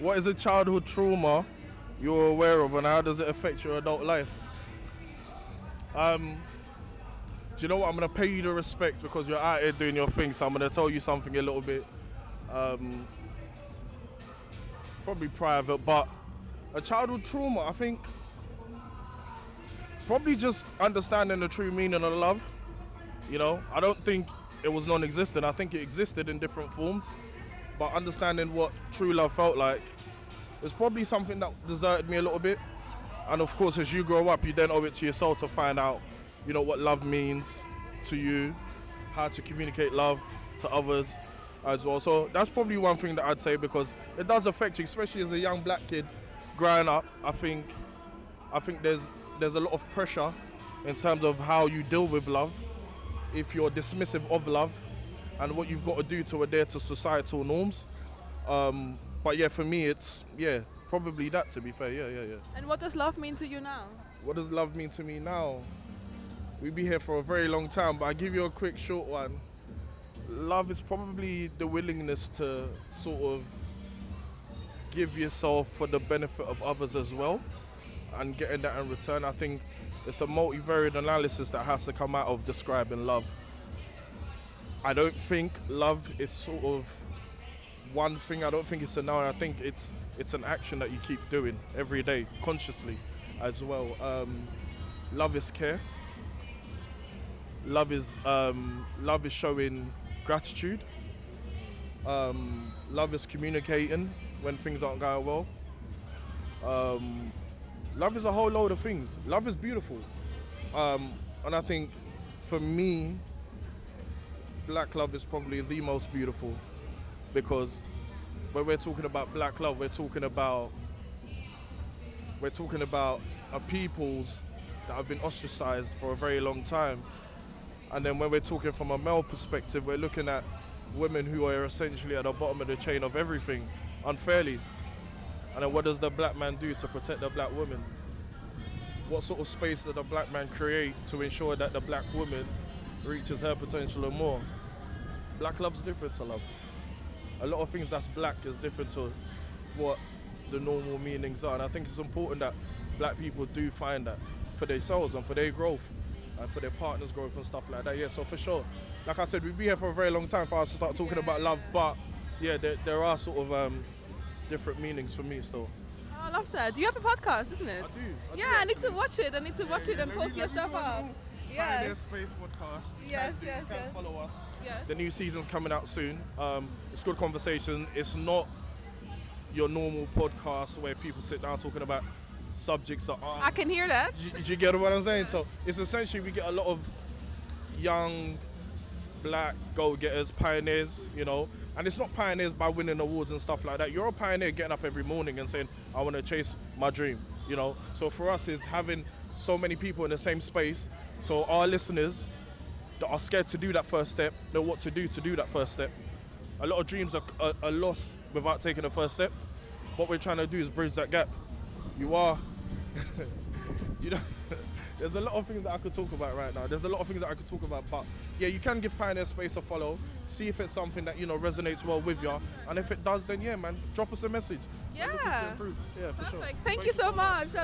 What is a childhood trauma you're aware of, and how does it affect your adult life? Do you know what? I'm going to pay you the respect because you're out here doing your thing, so I'm going to tell you something a little bit probably private, but a childhood trauma, I think probably just understanding the true meaning of love. You know, I don't think it was non-existent. I think it existed in different forms, but understanding what true love felt like is probably something that deserted me a little bit. And of course, as you grow up, you then owe it to yourself to find out, you know, what love means to you, how to communicate love to others as well. So that's probably one thing that I'd say, because it does affect you, especially as a young black kid growing up. I think there's a lot of pressure in terms of how you deal with love, if you're dismissive of love, and what you've got to do to adhere to societal norms. But yeah, for me, it's probably that, to be fair. Yeah. And what does love mean to you now? What does love mean to me now? We'd be here for a very long time, but I'll give you a quick short one. Love is probably the willingness to sort of give yourself for the benefit of others as well, and getting that in return. I think it's a multivariate analysis that has to come out of describing love. I don't think love is sort of one thing. I don't think it's a noun. I think it's an action that you keep doing every day, consciously as well. Love is care. Love is showing gratitude. Love is communicating when things aren't going well. Love is a whole load of things. Love is beautiful. And I think for me, black love is probably the most beautiful, because when we're talking about black love, we're talking about a peoples that have been ostracized for a very long time. And then when we're talking from a male perspective, we're looking at women who are essentially at the bottom of the chain of everything, unfairly. And then what does the black man do to protect the black woman? What sort of space does the black man create to ensure that the black woman reaches her potential and more? Black love's different to love. A lot of things that's black is different to what the normal meanings are. And I think it's important that black people do find that for themselves and for their growth and for their partner's growth and stuff like that. Yeah, so for sure. Like I said, we'd be here for a very long time for us to start talking about love, but yeah, there are sort of different meanings for me still. Oh, I love that. Do you have a podcast, isn't it? I do. I need to watch it. I need to watch it and post your stuff up. Yeah. Space podcast. Yes. Follow us. Yes. The new season's coming out soon. It's good conversation. It's not your normal podcast where people sit down talking about subjects that aren't. I can hear that. Do you get what I'm saying? So it's essentially, we get a lot of young black go-getters, pioneers, you know. And it's not pioneers by winning awards and stuff like that. You're a pioneer getting up every morning and saying, I want to chase my dream, you know. So for us, is having so many people in the same space, so our listeners that are scared to do that first step know what to do that first step. A lot of dreams are lost without taking the first step. What we're trying to do is bridge that gap. You know, there's a lot of things that I could talk about right now. But yeah, you can give Pioneer Space a follow, see if it's something that, you know, resonates well with you. And if it does, then yeah, man, drop us a message. Yeah. Yeah, for sure. Thank you so much.